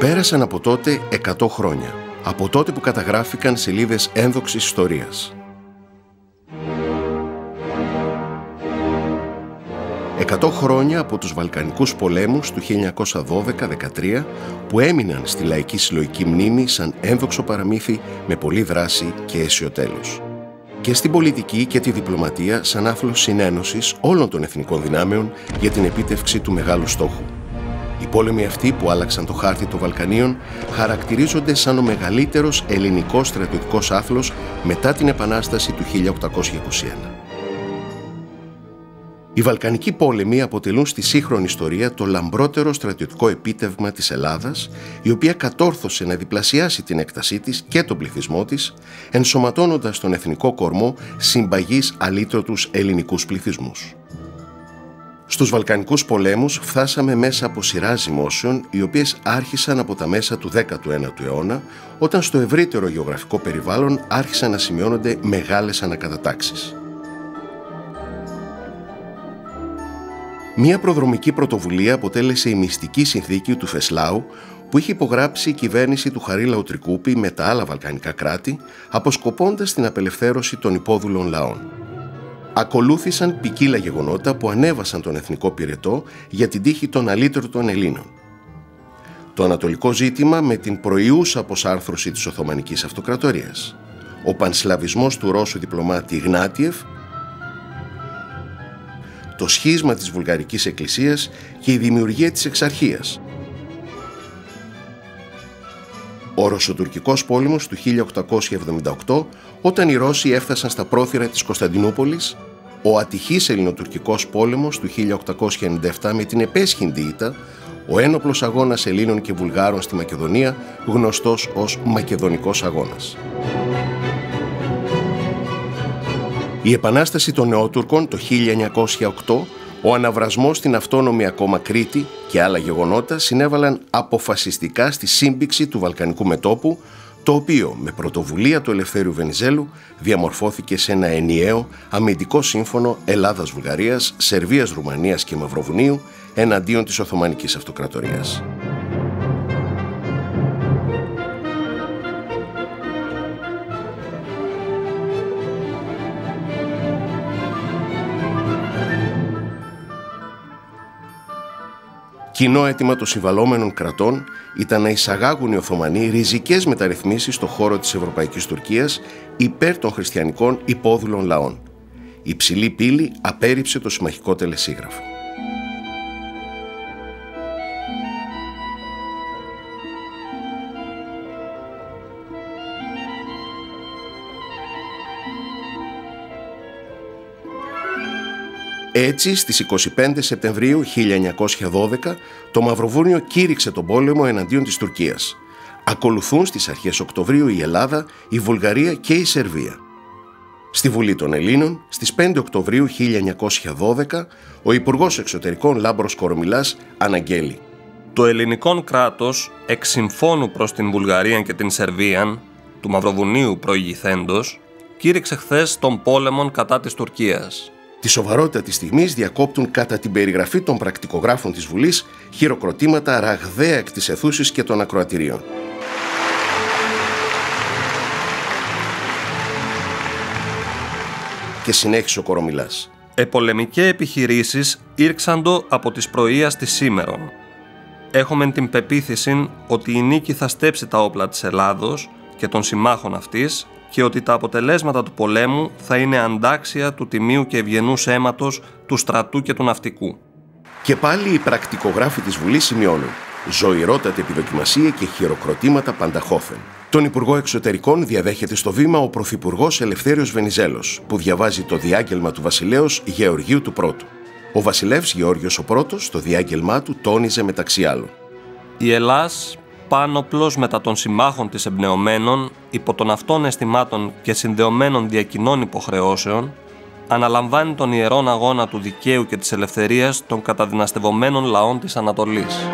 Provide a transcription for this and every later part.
Πέρασαν από τότε 100 χρόνια, από τότε που καταγράφηκαν σελίδες ένδοξης ιστορίας. 100 χρόνια από τους Βαλκανικούς πολέμους του 1912-13 που έμειναν στη λαϊκή συλλογική μνήμη σαν ένδοξο παραμύθι με πολλή δράση και αίσιο τέλος. Και στην πολιτική και τη διπλωματία σαν άθλος συνένωσης όλων των εθνικών δυνάμεων για την επίτευξη του μεγάλου στόχου. Οι πόλεμοι αυτοί που άλλαξαν το χάρτη των Βαλκανίων χαρακτηρίζονται σαν ο μεγαλύτερος ελληνικός στρατιωτικός άθλος μετά την Επανάσταση του 1821. Οι Βαλκανικοί πόλεμοι αποτελούν στη σύγχρονη ιστορία το λαμπρότερο στρατιωτικό επίτευγμα της Ελλάδας, η οποία κατόρθωσε να διπλασιάσει την έκτασή της και τον πληθυσμό της, ενσωματώνοντας στον εθνικό κορμό συμπαγείς αλήτρωτους ελληνικούς πληθυσμούς. Στους Βαλκανικούς πολέμους φτάσαμε μέσα από σειρά ζυμώσεων, οι οποίες άρχισαν από τα μέσα του 19ου αιώνα, όταν στο ευρύτερο γεωγραφικό περιβάλλον άρχισαν να σημειώνονται μεγάλες ανακατατάξεις. Μία προδρομική πρωτοβουλία αποτέλεσε η μυστική συνθήκη του Φεσλάου που είχε υπογράψει η κυβέρνηση του Χαρίλαου Τρικούπη με τα άλλα βαλκανικά κράτη, αποσκοπώντας την απελευθέρωση των υπόδουλων λαών. Ακολούθησαν ποικίλα γεγονότα που ανέβασαν τον εθνικό πυρετό για την τύχη των αλήτρωτων Ελλήνων. Το ανατολικό ζήτημα με την προϊούσα αποσάρθρωση της Οθωμανικής Αυτοκρατορίας, ο πανσλαβισμός του Ρώσου διπλωμάτη Ιγνάτιεφ, το σχίσμα της Βουλγαρικής Εκκλησίας και η δημιουργία της Εξαρχίας. Ο Ρωσοτουρκικός πόλεμος του 1878, όταν οι Ρώσοι έφτασαν στα πρόθυρα της Κωνσταντινούπολης, ο ατυχής Ελληνοτουρκικός πόλεμος του 1897 με την επέσχυντη ήττα, ο ένοπλος αγώνας Ελλήνων και Βουλγάρων στη Μακεδονία, γνωστός ως Μακεδονικός αγώνας. Η Επανάσταση των Νεότουρκων το 1908, ο αναβρασμός στην αυτόνομη ακόμα Κρήτη και άλλα γεγονότα συνέβαλαν αποφασιστικά στη σύμπηξη του Βαλκανικού μετώπου, το οποίο με πρωτοβουλία του Ελευθέριου Βενιζέλου διαμορφώθηκε σε ένα ενιαίο αμυντικό σύμφωνο Ελλάδας-Βουλγαρίας, Σερβίας-Ρουμανίας και Μαυροβουνίου εναντίον της Οθωμανικής Αυτοκρατορίας. Κοινό αίτημα των συμβαλόμενων κρατών ήταν να εισαγάγουν οι Οθωμανοί ριζικές μεταρρυθμίσεις στον χώρο της Ευρωπαϊκής Τουρκίας υπέρ των χριστιανικών υπόδουλων λαών. Η ψηλή πύλη απέρριψε το συμμαχικό τελεσίγραφο. Έτσι, στις 25 Σεπτεμβρίου 1912, το Μαυροβούνιο κήρυξε τον πόλεμο εναντίον της Τουρκίας. Ακολουθούν στις αρχές Οκτωβρίου η Ελλάδα, η Βουλγαρία και η Σερβία. Στη Βουλή των Ελλήνων, στις 5 Οκτωβρίου 1912, ο Υπουργός Εξωτερικών Λάμπρος Κορομιλάς αναγγέλει: «Το ελληνικό κράτος, εξ συμφώνου προς την Βουλγαρία και την Σερβία, του Μαυροβουνίου προηγηθέντος, κήρυξε χθες τον πόλεμον κατά της Τουρκίας». Τη σοβαρότητα της στιγμής διακόπτουν κατά την περιγραφή των πρακτικογράφων της Βουλής χειροκροτήματα ραγδαία εκ της αιθούσης και των ακροατηρίων. Και συνέχισε ο Κορομιλάς: «Επολεμικέ επιχειρήσεις ήρξαντο από της πρωίας της σήμερον. Έχομεν την πεποίθηση ότι η νίκη θα στέψει τα όπλα της Ελλάδος και των συμμάχων αυτής και ότι τα αποτελέσματα του πολέμου θα είναι αντάξια του τιμίου και ευγενούς αίματος του στρατού και του ναυτικού». Και πάλι οι πρακτικογράφοι της Βουλής σημειώνουν ζωηρότατη επιδοκιμασία και χειροκροτήματα πανταχώθεν. Τον Υπουργό Εξωτερικών διαδέχεται στο βήμα ο Πρωθυπουργός Ελευθέριος Βενιζέλος, που διαβάζει το διάγγελμα του βασιλέως Γεωργίου του Πρώτου. Ο βασιλεύς Γεώργιος ο Πρώτος, στο διάγγελμά του, τόνιζε μεταξύ άλλων: «Η Ελλάς, πάνωπλος μετά των συμμάχων της εμπνεωμένων, υπό των αυτών αισθημάτων και συνδεωμένων διακοινών υποχρεώσεων, αναλαμβάνει τον ιερόν αγώνα του δικαίου και της ελευθερίας των καταδυναστευομένων λαών της Ανατολής».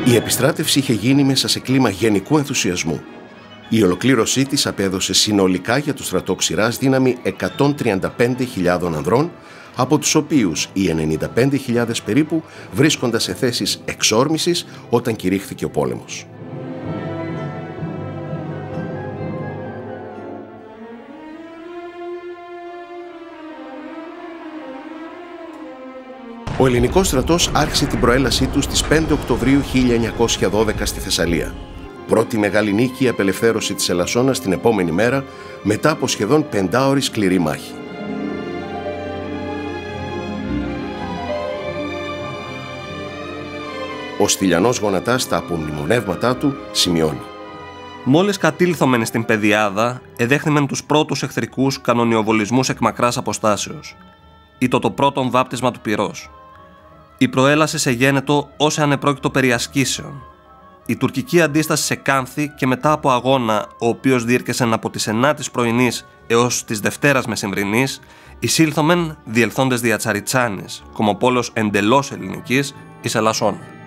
Η επιστράτευση είχε γίνει μέσα σε κλίμα γενικού ενθουσιασμού. Η ολοκλήρωσή της απέδωσε συνολικά για το στρατό ξηράς δύναμη 135.000 ανδρών, από τους οποίους οι 95.000 περίπου βρίσκονταν σε θέσεις εξόρμησης όταν κηρύχθηκε ο πόλεμος. Ο ελληνικός στρατός άρχισε την προέλασή του στις 5 Οκτωβρίου 1912 στη Θεσσαλία. Πρώτη μεγάλη νίκη η απελευθέρωση της Ελασσόνας την επόμενη μέρα, μετά από σχεδόν 5ωρη σκληρή μάχη. Ο Στυλιανός Γονατάς στα απομνημονεύματά του σημειώνει: «Μόλις κατήλθομεν στην Πεδιάδα, εδέχθημεν τους πρώτους εχθρικούς κανονιοβολισμούς εκ μακράς αποστάσεως. Ήτο το πρώτον βάπτισμα του πυρός. Η προέλαση σε γένετο ως ανεπρόκειτο περί ασκήσεων. Η τουρκική αντίσταση σε Κάνθη και μετά από αγώνα, ο οποίος διήρκεσεν από τις 9ης πρωινής έως τις Δευτέρας μεσημβρινής, εισήλθομεν διελθόντες δια Τσαριτσάνης, κομμοπόλος εντελώς ελληνικής, εις Ελασσόνα.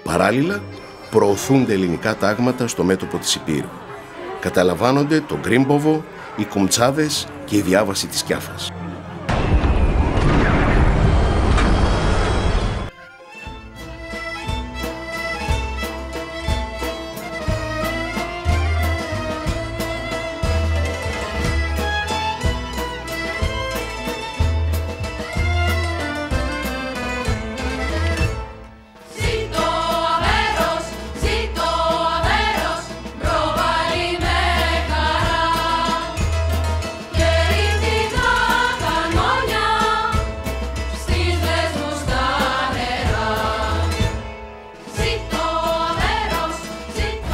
Παράλληλα, προωθούνται ελληνικά τάγματα στο μέτωπο της Υπήρου. Καταλαμβάνονται το Γκρίμποβο, οι Κομτσάδες και η διάβαση της Κιάφας.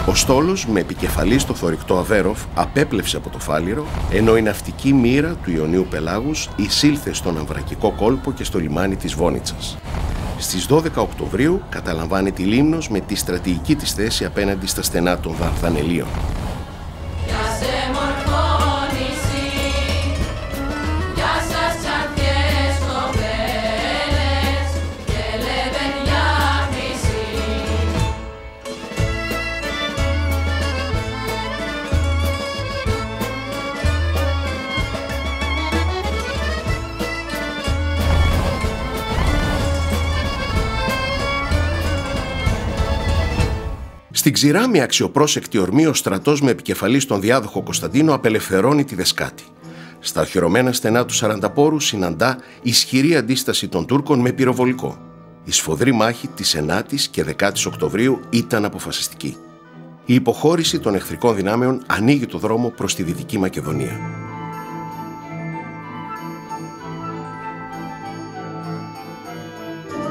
Ο στόλος με επικεφαλή στο θωρηκτό Αβέροφ απέπλευσε από το Φάληρο, ενώ η ναυτική μοίρα του Ιωνίου Πελάγους εισήλθε στον Αμβρακικό κόλπο και στο λιμάνι της Βόνιτσας. Στις 12 Οκτωβρίου καταλαμβάνει τη Λίμνος με τη στρατηγική της θέση απέναντι στα στενά των Δαρδανελίων. Στην Ξηρά, με αξιοπρόσεκτη ορμή, ο στρατός με επικεφαλή στον διάδοχο Κωνσταντίνο απελευθερώνει τη Δεσκάτη. Στα οχυρωμένα στενά του Σαρανταπόρου συναντά ισχυρή αντίσταση των Τούρκων με πυροβολικό. Η σφοδρή μάχη της 9ης και 10ης Οκτωβρίου ήταν αποφασιστική. Η υποχώρηση των εχθρικών δυνάμεων ανοίγει το δρόμο προς τη Δυτική Μακεδονία.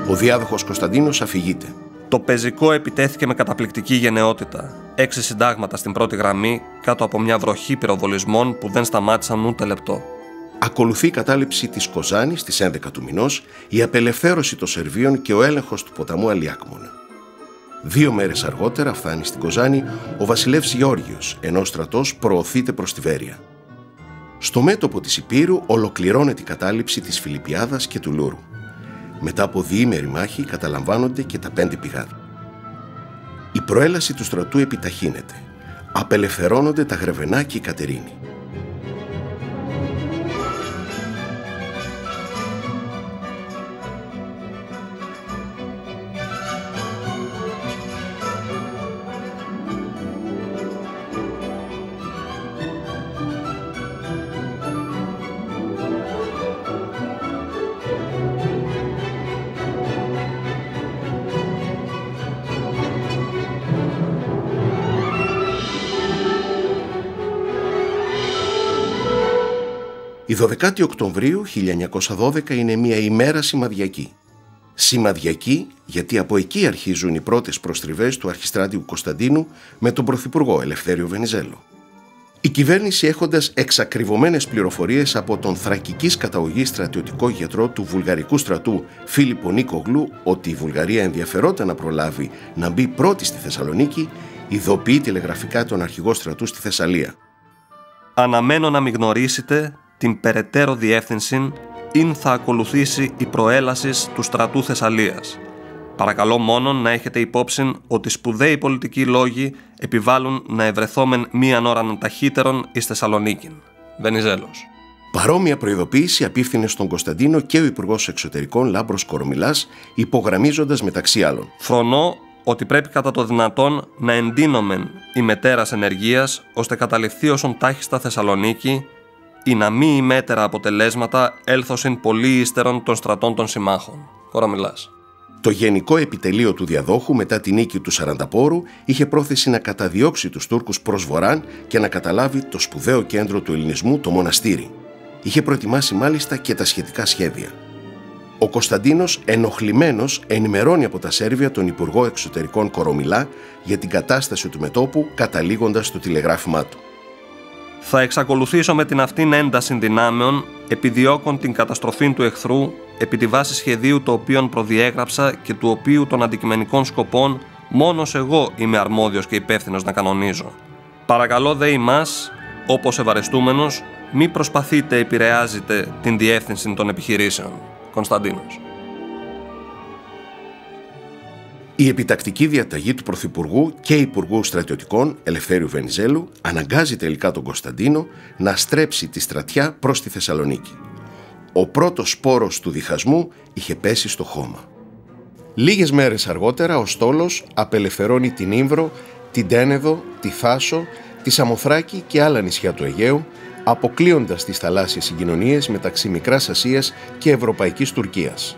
Ο διάδοχος Κωνσταντίνος αφηγείται. Το πεζικό επιτέθηκε με καταπληκτική γενναιότητα. 6 συντάγματα στην πρώτη γραμμή, κάτω από μια βροχή πυροβολισμών που δεν σταμάτησαν ούτε λεπτό. Ακολουθεί η κατάληψη της Κοζάνης στις 11 του μηνός, η απελευθέρωση των Σερβίων και ο έλεγχος του ποταμού Αλιάκμονα. 2 μέρες αργότερα φτάνει στην Κοζάνη ο βασιλεύς Γεώργιος, ενώ ο στρατός προωθείται προς τη Βέρεια. Στο μέτωπο της Υπήρου ολοκληρώνεται η κατάληψη της Φιλιππιάδας και του Λούρου. Μετά από διήμερη μάχη καταλαμβάνονται και τα 5 πηγάδια. Η προέλαση του στρατού επιταχύνεται. Απελευθερώνονται τα Γρεβενά και η Κατερίνη. Η 12η Οκτωβρίου 1912 είναι μια ημέρα σημαδιακή. Σημαδιακή γιατί από εκεί αρχίζουν οι πρώτες προστριβές του αρχιστράτηγου Κωνσταντίνου με τον πρωθυπουργό Ελευθέριο Βενιζέλο. Η κυβέρνηση, έχοντας εξακριβωμένες πληροφορίες από τον θρακικής καταγωγής στρατιωτικό γιατρό του βουλγαρικού στρατού Φίλιππο Νίκογλου ότι η Βουλγαρία ενδιαφερόταν να προλάβει να μπει πρώτη στη Θεσσαλονίκη, ειδοποιεί τηλεγραφικά τον αρχηγό στρατού στη Θεσσαλία. «Αναμένω να μη γνωρίσετε την περαιτέρω διεύθυνση ειν θα ακολουθήσει η προέλαση του στρατού Θεσσαλίας. Παρακαλώ μόνον να έχετε υπόψη ότι σπουδαίοι πολιτικοί λόγοι επιβάλλουν να ευρεθόμεν μίαν ώραν ταχύτερον εις Θεσσαλονίκην. Βενιζέλος. Παρόμοια προειδοποίηση απίφθινε στον Κωνσταντίνο και ο Υπουργός Εξωτερικών Λάμπρος Κορομιλάς, υπογραμμίζοντας μεταξύ άλλων: «Φρονώ ότι πρέπει κατά το δυνατόν να εντείνομεν η μετέρας ενεργείας, ώστε καταληφθεί όσον τάχιστα Θεσσαλονίκη, ή να μη ημέτερα αποτελέσματα έλθωσιν πολύ ύστερον των στρατών των συμμάχων». Κορομιλάς. Το Γενικό Επιτελείο του Διαδόχου μετά τη νίκη του Σαρανταπόρου είχε πρόθεση να καταδιώξει τους Τούρκους προς βορράν και να καταλάβει το σπουδαίο κέντρο του ελληνισμού, το μοναστήρι. Είχε προετοιμάσει μάλιστα και τα σχετικά σχέδια. Ο Κωνσταντίνος, ενοχλημένος, ενημερώνει από τα Σέρβια τον Υπουργό Εξωτερικών Κορομιλά για την κατάσταση του μετώπου, καταλήγοντας στο τηλεγράφημά του: «Θα εξακολουθήσω με την αυτήν ένταση δυνάμεων, επιδιώκων την καταστροφή του εχθρού, επί τη βάση σχεδίου το οποίον προδιέγραψα και του οποίου των αντικειμενικών σκοπών μόνος εγώ είμαι αρμόδιος και υπεύθυνος να κανονίζω. Παρακαλώ δε ημάς, όπως ευαρεστούμενος, μη προσπαθείτε επηρεάζετε την διεύθυνση των επιχειρήσεων». Κωνσταντίνος. Η επιτακτική διαταγή του Πρωθυπουργού και Υπουργού Στρατιωτικών Ελευθέριου Βενιζέλου αναγκάζει τελικά τον Κωνσταντίνο να στρέψει τη στρατιά προς τη Θεσσαλονίκη. Ο πρώτος σπόρος του διχασμού είχε πέσει στο χώμα. Λίγες μέρες αργότερα ο Στόλος απελευθερώνει την Ήμβρο, την Τένεδο, τη Θάσο, τη Σαμοθράκη και άλλα νησιά του Αιγαίου, αποκλείοντας τις θαλάσσιες συγκοινωνίες μεταξύ Μικράς Ασίας και Ευρωπαϊκής Τουρκίας.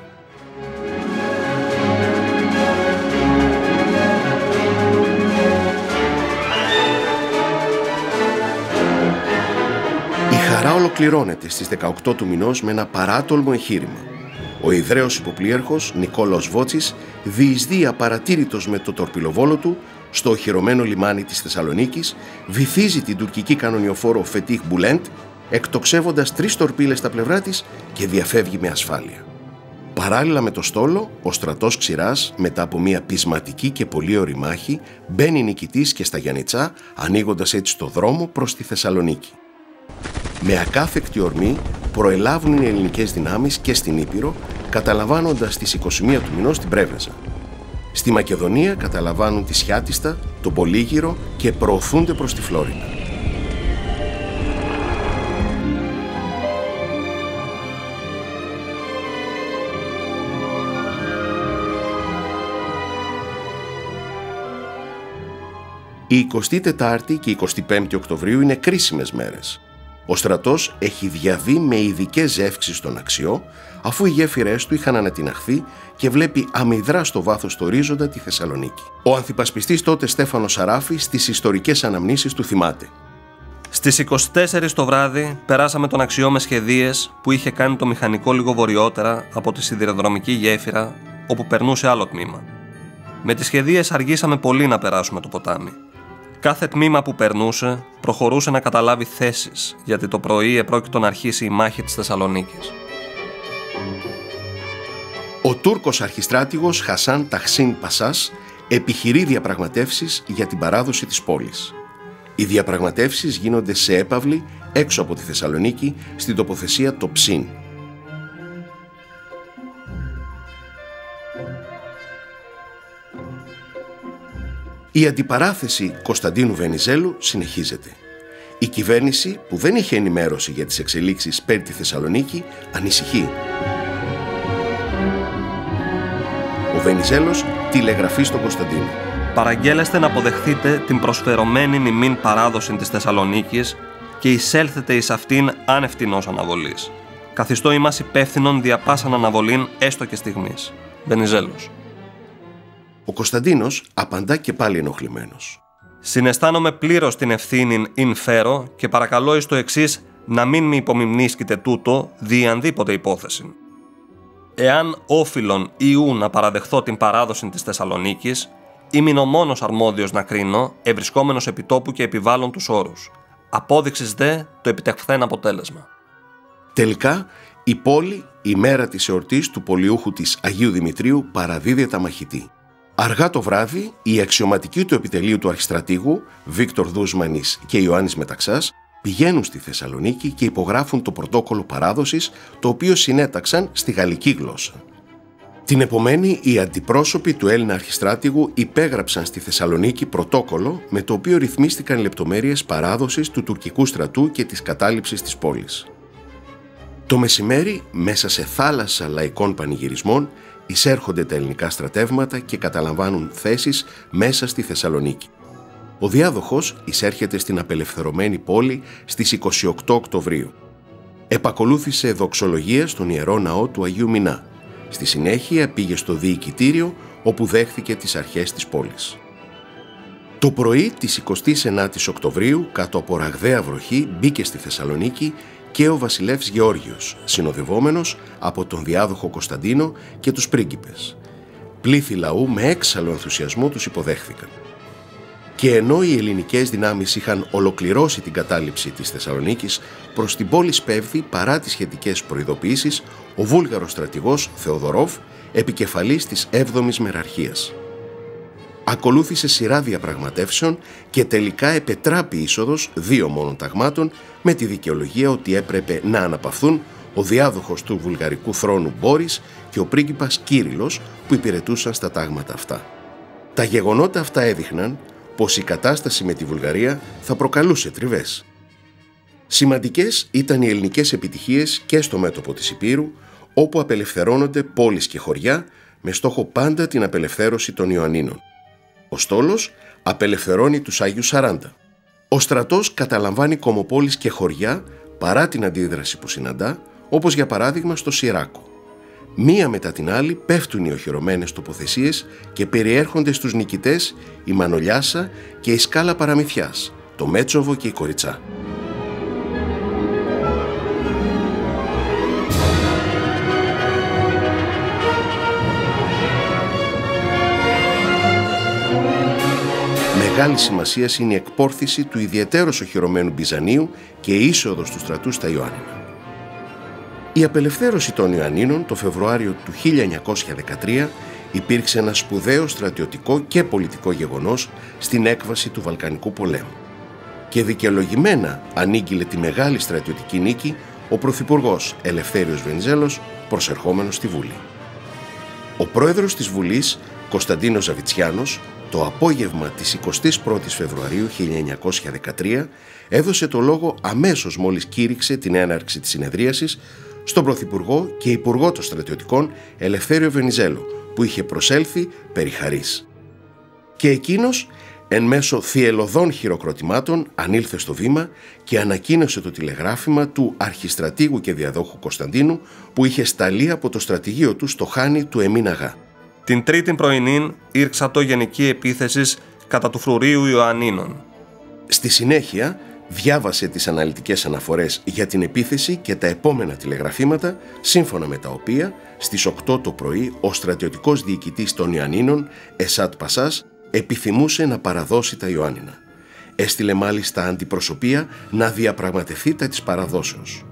Η χαρά ολοκληρώνεται στις 18 του μηνός με ένα παράτολμο εγχείρημα. Ο Ιδραίος υποπλήρχος Νικόλαος Βότσης διεισδύει απαρατήρητος με το τορπιλοβόλο του στο οχυρωμένο λιμάνι της Θεσσαλονίκης, βυθίζει την τουρκική κανονιοφόρο Φετίχ Μπουλέντ, εκτοξεύοντας 3 τορπίλες στα πλευρά της και διαφεύγει με ασφάλεια. Παράλληλα με το Στόλο, ο στρατός Ξηράς, μετά από μια πεισματική και πολύωρη μάχη, μπαίνει νικητής και στα Γιαννιτσά, ανοίγοντας έτσι το δρόμο προς τη Θεσσαλονίκη. Με ακάθεκτη ορμή προελάβουν οι ελληνικές δυνάμεις και στην Ήπειρο, καταλαμβάνοντας στις 21 του μηνός την Πρέβεζα. Στη Μακεδονία καταλαμβάνουν τη Σιάτιστα, τον Πολύγυρο και προωθούνται προς τη Φλόρινα. Η 24η και η 25η Οκτωβρίου είναι κρίσιμες μέρες. Ο στρατός έχει διαβεί με ειδικές ζεύξεις στον Αξιό, αφού οι γέφυρές του είχαν ανατιναχθεί και βλέπει αμυδρά στο βάθος του ορίζοντα τη Θεσσαλονίκη. Ο ανθυπασπιστής τότε Στέφανος Σαράφης στις ιστορικές αναμνήσεις του θυμάται: «Στις 24 το βράδυ περάσαμε τον Αξιό με σχεδίες που είχε κάνει το μηχανικό λίγο βορειότερα από τη σιδηροδρομική γέφυρα, όπου περνούσε άλλο τμήμα. Με τις σχεδίες αργήσαμε πολύ να περάσουμε το ποτάμι. Κάθε τμήμα που περνούσε προχωρούσε να καταλάβει θέσεις, γιατί το πρωί επρόκειτο να αρχίσει η μάχη της Θεσσαλονίκης». Ο Τούρκος αρχιστράτηγος Χασάν Ταχσίν Πασάς επιχειρεί διαπραγματεύσεις για την παράδοση της πόλης. Οι διαπραγματεύσεις γίνονται σε έπαυλη έξω από τη Θεσσαλονίκη, στην τοποθεσία το Ψίν. Η αντιπαράθεση Κωνσταντίνου Βενιζέλου συνεχίζεται. Η κυβέρνηση, που δεν είχε ενημέρωση για τις εξελίξεις περί τη Θεσσαλονίκη, ανησυχεί. Ο Βενιζέλος τηλεγραφεί στον Κωνσταντίνο: «Παραγγέλλεστε να αποδεχθείτε την προσφερωμένη νημήν παράδοση της Θεσσαλονίκης και εισέλθετε εις αυτήν άνευτινός αναβολής. Καθιστώ ημάς υπεύθυνον δια πάσαν αναβολήν έστω και στιγμής». Βενιζέλος. Ο Κωνσταντίνος απαντά και πάλι ενοχλημένος: «Συναισθάνομαι πλήρως την ευθύνην ειν φέρω και παρακαλώ εις το εξής να μην μη υπομιμνίσκετε τούτο δι' ανδήποτε υπόθεση. Εάν όφιλον ή ου να παραδεχθώ την παράδοση της Θεσσαλονίκης, ήμουν ο μόνος αρμόδιος να κρίνω, ευρισκόμενος επιτόπου και επιβάλλον τους όρους. Απόδειξης δε το επιτευχθέν αποτέλεσμα». Τελικά, η πόλη, η μέρα της εορτής του πολιούχου της Αγίου Δημητρίου, παραδίδεται αμαχητή. Αργά το βράδυ, οι αξιωματικοί του επιτελείου του αρχιστρατήγου, Βίκτορ Δούσμανης και Ιωάννης Μεταξάς, Πηγαίνουν στη Θεσσαλονίκη και υπογράφουν το πρωτόκολλο παράδοσης, το οποίο συνέταξαν στη γαλλική γλώσσα. Την επομένη, οι αντιπρόσωποι του Έλληνα αρχιστράτηγου υπέγραψαν στη Θεσσαλονίκη πρωτόκολλο με το οποίο ρυθμίστηκαν λεπτομέρειες παράδοσης του τουρκικού στρατού και της κατάληψης της πόλης. Το μεσημέρι, μέσα σε θάλασσα λαϊκών πανηγυρισμών, εισέρχονται τα ελληνικά στρατεύματα και καταλαμβάνουν θέσεις μέσα στη Θεσσαλονίκη. Ο διάδοχος εισέρχεται στην απελευθερωμένη πόλη στις 28 Οκτωβρίου. Επακολούθησε δοξολογία στον Ιερό Ναό του Αγίου Μινά. Στη συνέχεια πήγε στο διοικητήριο, όπου δέχθηκε τις αρχές της πόλης. Το πρωί της 29ης Οκτωβρίου, κάτω από ραγδαία βροχή, μπήκε στη Θεσσαλονίκη και ο βασιλεύς Γεώργιος, συνοδευόμενος από τον διάδοχο Κωνσταντίνο και τους πρίγκιπες. Πλήθη λαού με έξαλλο ενθουσιασμό τους υποδέχθηκαν. Και ενώ οι ελληνικές δυνάμεις είχαν ολοκληρώσει την κατάληψη της Θεσσαλονίκης, προς την πόλη σπέβδη, παρά τις σχετικές προειδοποιήσεις, ο Βούλγαρος στρατηγός Θεοδωρόφ, επικεφαλής της 7ης Μεραρχίας. Ακολούθησε σειρά διαπραγματεύσεων και τελικά επετράπη είσοδος 2 μόνον ταγμάτων, με τη δικαιολογία ότι έπρεπε να αναπαυθούν ο διάδοχος του βουλγαρικού θρόνου Μπόρις και ο πρίγκιπας Κύριλλος, που υπηρετούσαν στα τάγματα αυτά. Τα γεγονότα αυτά έδειχναν πως η κατάσταση με τη Βουλγαρία θα προκαλούσε τριβές. Σημαντικές ήταν οι ελληνικές επιτυχίες και στο μέτωπο της Ηπείρου, όπου απελευθερώνονται πόλεις και χωριά με στόχο πάντα την απελευθέρωση των Ιωαννίνων. Ο στόλος απελευθερώνει τους Άγιους 40. Ο στρατός καταλαμβάνει κομοπόλεις και χωριά παρά την αντίδραση που συναντά, όπως για παράδειγμα στο Σιράκο. Μία μετά την άλλη πέφτουν οι οχυρωμένες τοποθεσίες και περιέρχονται στους νικητές η Μανολιάσα και η Σκάλα Παραμυθιάς, το Μέτσοβο και η Κοριτσά. Μεγάλη σημασία είναι η εκπόρθηση του ιδιαιτέρως οχυρωμένου Μπιζανίου και η είσοδος του στρατού στα Ιωάννινα. Η απελευθέρωση των Ιωαννίνων το Φεβρουάριο του 1913 υπήρξε ένα σπουδαίο στρατιωτικό και πολιτικό γεγονός στην έκβαση του Βαλκανικού πολέμου. Και δικαιολογημένα ανήγγειλε τη μεγάλη στρατιωτική νίκη ο Πρωθυπουργός Ελευθέριος Βενιζέλος, προσερχόμενος στη Βουλή. Ο πρόεδρος της Βουλής, Κωνσταντίνος Ζαβιτσιάνος, το απόγευμα της 21ης Φεβρουαρίου 1913 έδωσε το λόγο αμέσως μόλις κήρυξε την έναρξη της συνεδρίασης στον Πρωθυπουργό και Υπουργό των Στρατιωτικών Ελευθέριο Βενιζέλο, που είχε προσέλθει περί χαρίς. Και εκείνος, εν μέσω θυελλωδών χειροκροτημάτων, ανήλθε στο βήμα και ανακοίνωσε το τηλεγράφημα του αρχιστρατήγου και διαδόχου Κωνσταντίνου, που είχε σταλεί από το στρατηγείο του στο Χάνι του Εμίν Αγά. Την Τρίτη πρωινήν ήρξατο γενική επίθεσης κατά του φρουρίου Ιωαννίνων. Στη συνέχεια διάβασε τις αναλυτικές αναφορές για την επίθεση και τα επόμενα τηλεγραφήματα, σύμφωνα με τα οποία στις 8 το πρωί ο στρατιωτικός διοικητής των Ιωαννίνων, Εσάτ Πασάς, επιθυμούσε να παραδώσει τα Ιωάννινα. Έστειλε μάλιστα αντιπροσωπεία να διαπραγματευτεί τα της παραδόσεως.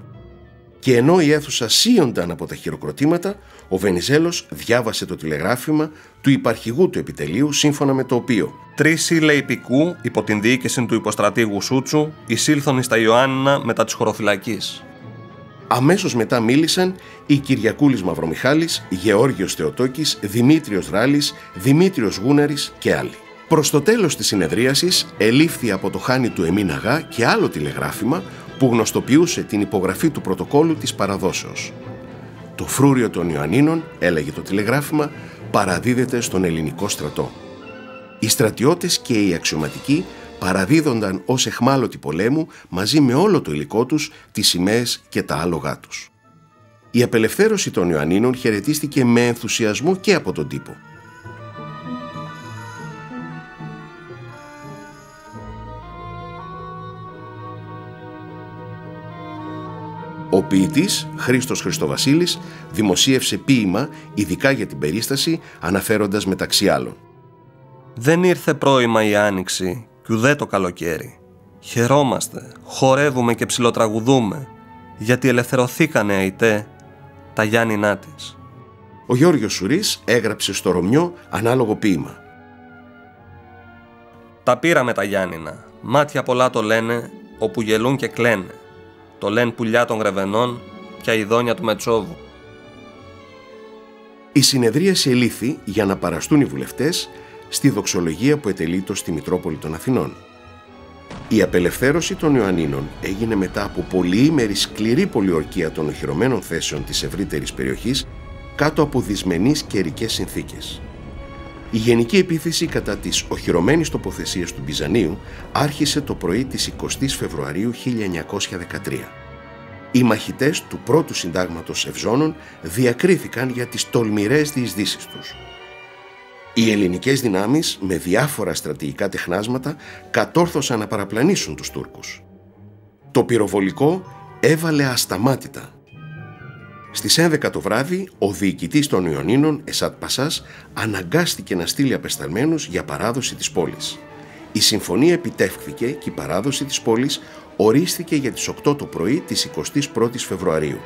Και ενώ η αίθουσα σύονταν από τα χειροκροτήματα, ο Βενιζέλος διάβασε το τηλεγράφημα του υπαρχηγού του επιτελείου, σύμφωνα με το οποίο 3 σύλλεοι πικού υπό την διοίκηση του υποστρατήγου Σούτσου εισήλθον στα Ιωάννινα μετά της χωροφυλακής. Αμέσως μετά μίλησαν οι Κυριακούλης Μαυρομιχάλης, Γεώργιος Θεοτόκης, Δημήτριος Ράλης, Δημήτριος Γούναρης και άλλοι. Προς το τέλος της συνεδρίασης ελήφθη από το Χάνι του Εμίν Αγά και άλλο τηλεγράφημα που γνωστοποιούσε την υπογραφή του πρωτοκόλλου της παραδόσεως. Το φρούριο των Ιωαννίνων, έλεγε το τηλεγράφημα, παραδίδεται στον ελληνικό στρατό. Οι στρατιώτες και οι αξιωματικοί παραδίδονταν ως εχμάλωτοι πολέμου μαζί με όλο το υλικό τους, τις σημαίες και τα άλογά τους. Η απελευθέρωση των Ιωαννίνων χαιρετίστηκε με ενθουσιασμό και από τον τύπο. Ο ποιητής Χρήστος Χριστοβασίλης δημοσίευσε ποίημα ειδικά για την περίσταση, αναφέροντας μεταξύ άλλων: «Δεν ήρθε πρώιμα η άνοιξη κι ουδέ το καλοκαίρι. Χαιρόμαστε, χορεύουμε και ψιλοτραγουδούμε, γιατί ελευθερωθήκανε αητέ τα Γιάννηνά της». Ο Γιώργος Σουρής έγραψε στο Ρωμιό ανάλογο ποίημα: «Τα πήραμε τα Γιάννηνα, μάτια πολλά το λένε, όπου γελούν και κλαίνε. Το λένε πουλιά των Γρεβενών και αηδόνια του Μετσόβου. Η συνεδρίαση ελήφθη για να παραστούν οι βουλευτές στη δοξολογία που ετελείτο στη Μητρόπολη των Αθηνών. Η απελευθέρωση των Ιωαννίνων έγινε μετά από πολυήμερη σκληρή πολιορκία των οχυρωμένων θέσεων της ευρύτερης περιοχής κάτω από δυσμενείς καιρικές συνθήκες. Η γενική επίθεση κατά της οχυρωμένης τοποθεσίας του Μπιζανίου άρχισε το πρωί της 20ης Φεβρουαρίου 1913. Οι μαχητές του πρώτου συντάγματος Ευζώνων διακρίθηκαν για τις τολμηρές διεισδύσεις τους. Οι ελληνικές δυνάμεις με διάφορα στρατηγικά τεχνάσματα κατόρθωσαν να παραπλανήσουν τους Τούρκους. Το πυροβολικό έβαλε ασταμάτητα. Στις 11 το βράδυ, ο διοικητής των Ιωαννίνων, Εσάτ Πασάς, αναγκάστηκε να στείλει απεσταλμένους για παράδοση της πόλης. Η συμφωνία επιτεύχθηκε και η παράδοση της πόλης ορίστηκε για τις 8 το πρωί της 21ης Φεβρουαρίου.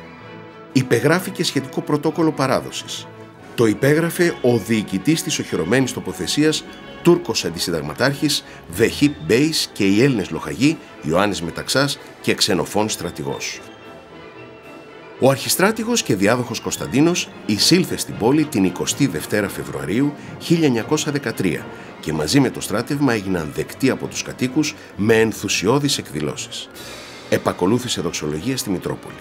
Υπεγράφηκε σχετικό πρωτόκολλο παράδοσης. Το υπέγραφε ο διοικητής της οχυρωμένης τοποθεσίας, Τούρκος αντισυνταγματάρχης Βεχίπ Μπέης και οι Έλληνες λοχαγοί Ιωάννης Μεταξάς και Ξενοφών στρατηγός. Ο αρχιστράτηγος και διάδοχος Κωνσταντίνος εισήλθε στην πόλη την 22η Φεβρουαρίου 1913 και μαζί με το στράτευμα έγιναν δεκτοί από τους κατοίκους με ενθουσιώδεις εκδηλώσεις. Επακολούθησε δοξολογία στη Μητρόπολη.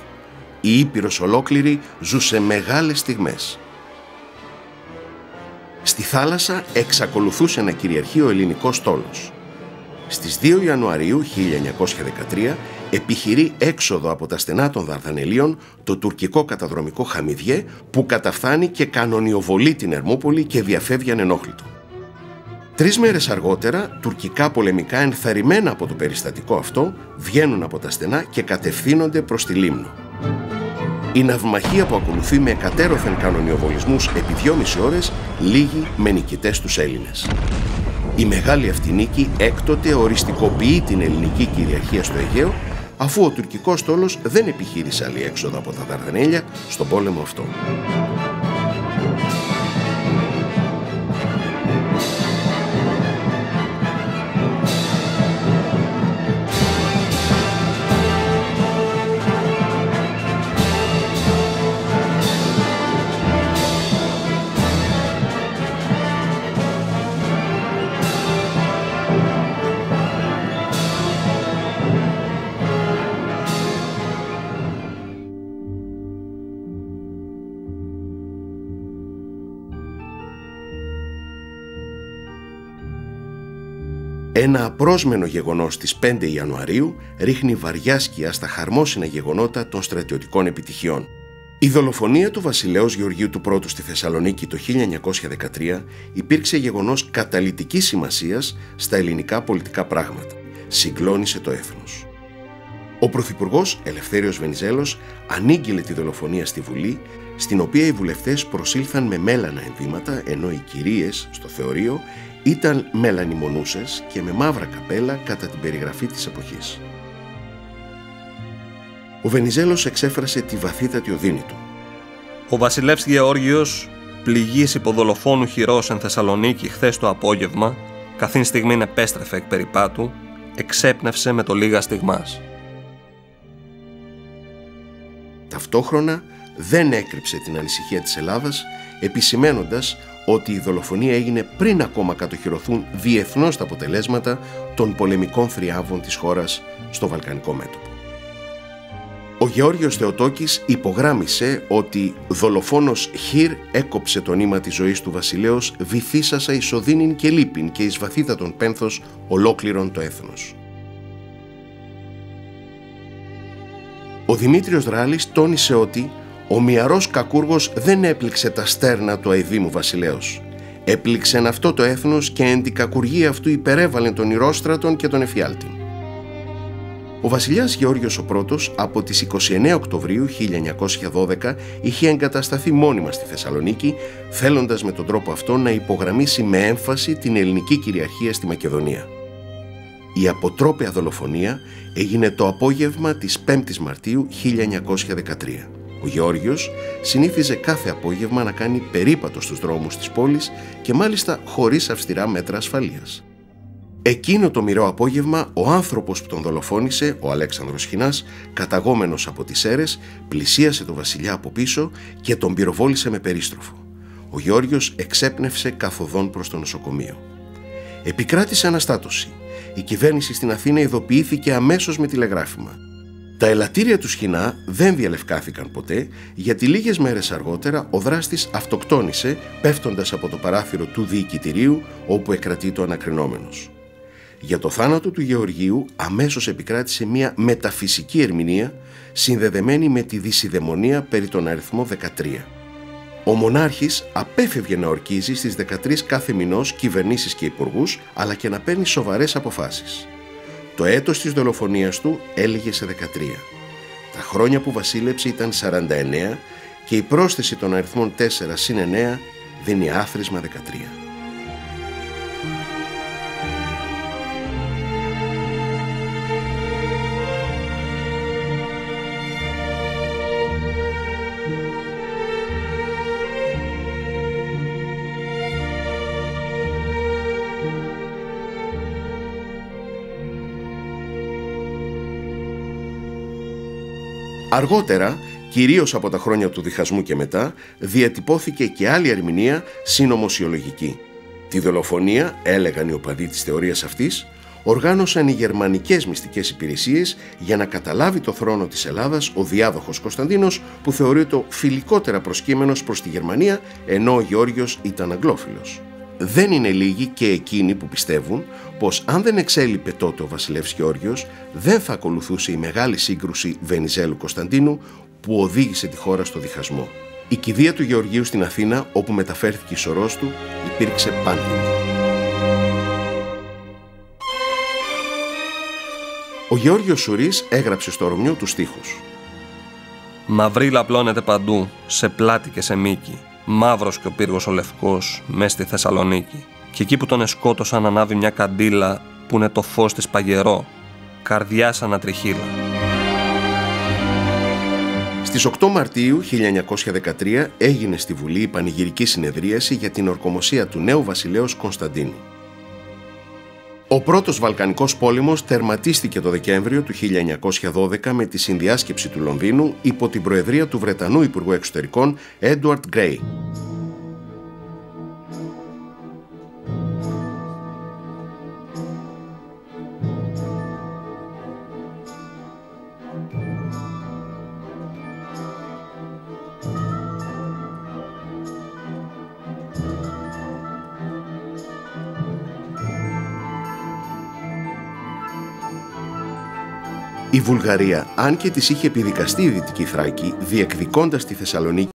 Η Ήπειρος ολόκληρη ζούσε μεγάλες στιγμές. Στη θάλασσα εξακολουθούσε να κυριαρχεί ο ελληνικός στόλος. Στις 2 Ιανουαρίου 1913 επιχειρεί έξοδο από τα στενά των Δαρδανελίων το τουρκικό καταδρομικό Χαμιδιέ που καταφθάνει και κανονιοβολεί την Ερμούπολη και διαφεύγει ανενόχλητο. 3 μέρες αργότερα, τουρκικά πολεμικά ενθαρρυμένα από το περιστατικό αυτό βγαίνουν από τα στενά και κατευθύνονται προς τη Λίμνο. Η ναυμαχία που ακολουθεί με εκατέρωθεν κανονιοβολισμούς επί 2,5 ώρες λύγει με νικητές τους Έλληνες. Η μεγάλη αυτή νίκη έκτοτε οριστικοποιεί την ελληνική κυριαρχία στο Αιγαίο, αφού ο τουρκικός στόλος δεν επιχείρησε άλλη έξοδο από τα Δαρδανέλια στον πόλεμο αυτό. Ένα απρόσμενο γεγονός της 5 Ιανουαρίου ρίχνει βαριά σκιά στα χαρμόσυνα γεγονότα των στρατιωτικών επιτυχιών. Η δολοφονία του βασιλέως Γεωργίου του Πρώτου στη Θεσσαλονίκη το 1913 υπήρξε γεγονός καταλυτικής σημασίας στα ελληνικά πολιτικά πράγματα. Συγκλώνησε το έθνος. Ο Πρωθυπουργός Ελευθέριος Βενιζέλος ανήγγειλε τη δολοφονία στη Βουλή, στην οποία οι βουλευτές προσήλθαν με μέλανα ενδύματα, ενώ οι κυρίες στο θεωρείο ήταν μελανιμονούσες και με μαύρα καπέλα κατά την περιγραφή της εποχής. Ο Βενιζέλος εξέφρασε τη βαθύτατη οδύνη του. Ο βασιλεύς Γεώργιος, πληγής υποδολοφόνου χειρός εν Θεσσαλονίκη χθες το απόγευμα, καθήν στιγμήν επέστρεφε εκ περιπάτου, εξέπνευσε με το λίγα στιγμάς. Ταυτόχρονα δεν έκρυψε την ανησυχία της Ελλάδας, επισημένοντας ότι η δολοφονία έγινε πριν ακόμα κατοχυρωθούν διεθνώς τα αποτελέσματα των πολεμικών θριάμβων της χώρας στο Βαλκανικό μέτωπο. Ο Γεώργιος Θεοτόκης υπογράμμισε ότι δολοφόνος Χίρ έκοψε το νήμα της ζωής του βασιλέως βυθίσασα εις οδύνην και λύπην και εις βαθύτατον πένθος ολόκληρον το έθνος. Ο Δημήτριος Δράλης τόνισε ότι ο μυαρός κακούργος δεν έπληξε τα στέρνα του αηδήμου βασιλέως. Έπληξεν αυτό το έθνος και εν την κακουργία αυτού υπερέβαλεν τον Ηρόστρατον και τον Εφιάλτην. Ο βασιλιάς Γεώργιος ο Πρώτος από τις 29 Οκτωβρίου 1912 είχε εγκατασταθεί μόνιμα στη Θεσσαλονίκη, θέλοντας με τον τρόπο αυτό να υπογραμμίσει με έμφαση την ελληνική κυριαρχία στη Μακεδονία. Η αποτρόπαια δολοφονία έγινε το απόγευμα της 5ης Μαρτίου 1913. Ο Γεώργιος συνήθιζε κάθε απόγευμα να κάνει περίπατο στους δρόμους της πόλης και μάλιστα χωρίς αυστηρά μέτρα ασφαλείας. Εκείνο το μοιραίο απόγευμα, ο άνθρωπος που τον δολοφόνησε, ο Αλέξανδρος Χινάς, καταγόμενος από τις Σέρρες, πλησίασε τον βασιλιά από πίσω και τον πυροβόλησε με περίστροφο. Ο Γεώργιος εξέπνευσε καθοδόν προς το νοσοκομείο. Επικράτησε αναστάτωση. Η κυβέρνηση στην Αθήνα ειδοποιήθηκε αμέσως με τηλεγράφημα. Τα ελαττήρια του Σχοινά δεν διαλευκάθηκαν ποτέ, γιατί λίγες μέρες αργότερα ο δράστης αυτοκτόνησε πέφτοντας από το παράθυρο του διοικητηρίου όπου εκκρατεί το ανακρινόμενος. Για το θάνατο του Γεωργίου αμέσως επικράτησε μια μεταφυσική ερμηνεία συνδεδεμένη με τη δυσιδαιμονία περί τον αριθμό 13. Ο μονάρχης απέφευγε να ορκίζει στις 13 κάθε μηνός κυβερνήσεις και υπουργούς, αλλά και να παίρνει σοβαρές αποφάσεις. Το έτος της δολοφονίας του έλυγε σε 13. Τα χρόνια που βασίλεψε ήταν 49 και η πρόσθεση των αριθμών 4 συν 9 δίνει άθροισμα 13. Αργότερα, κυρίως από τα χρόνια του διχασμού και μετά, διατυπώθηκε και άλλη ερμηνεία συνωμοσιολογική. Τη δολοφονία, έλεγαν οι οπαδοί της θεωρίας αυτής, οργάνωσαν οι γερμανικές μυστικές υπηρεσίες για να καταλάβει το θρόνο της Ελλάδας ο διάδοχος Κωνσταντίνος, που θεωρείται φιλικότερα προσκύμενος προς τη Γερμανία, ενώ ο Γεώργιος ήταν αγγλόφιλος. Δεν είναι λίγοι και εκείνοι που πιστεύουν πως αν δεν εξέλιπε τότε ο βασιλεύς Γεώργιος, δεν θα ακολουθούσε η μεγάλη σύγκρουση Βενιζέλου-Κωνσταντίνου που οδήγησε τη χώρα στο διχασμό. Η κηδεία του Γεωργίου στην Αθήνα, όπου μεταφέρθηκε η σωρός του, υπήρξε πάνθυμη. Ο Γεώργιος Σουρής έγραψε στο Ρωμιό τους στίχους. Μαυρίλα απλώνεται παντού, σε πλάτη και σε μήκη. Μαύρος και ο πύργος ο λευκός, μες στη Θεσσαλονίκη. Και εκεί που τον εσκότωσαν ανάβει μια καντήλα που είναι το φως της παγερό, καρδιά σαν ατριχύλα. Στις 8 Μαρτίου 1913 έγινε στη Βουλή η πανηγυρική συνεδρίαση για την ορκομοσία του νέου βασιλέως Κωνσταντίνου. Ο πρώτος Βαλκανικός πόλεμος τερματίστηκε το Δεκέμβριο του 1912 με τη συνδιάσκεψη του Λονδίνου υπό την προεδρία του Βρετανού Υπουργού Εξωτερικών Έντουαρντ Γκρέι. Η Βουλγαρία, αν και της είχε επιδικαστεί η Δυτική Θράκη, διεκδικώντας τη Θεσσαλονίκη,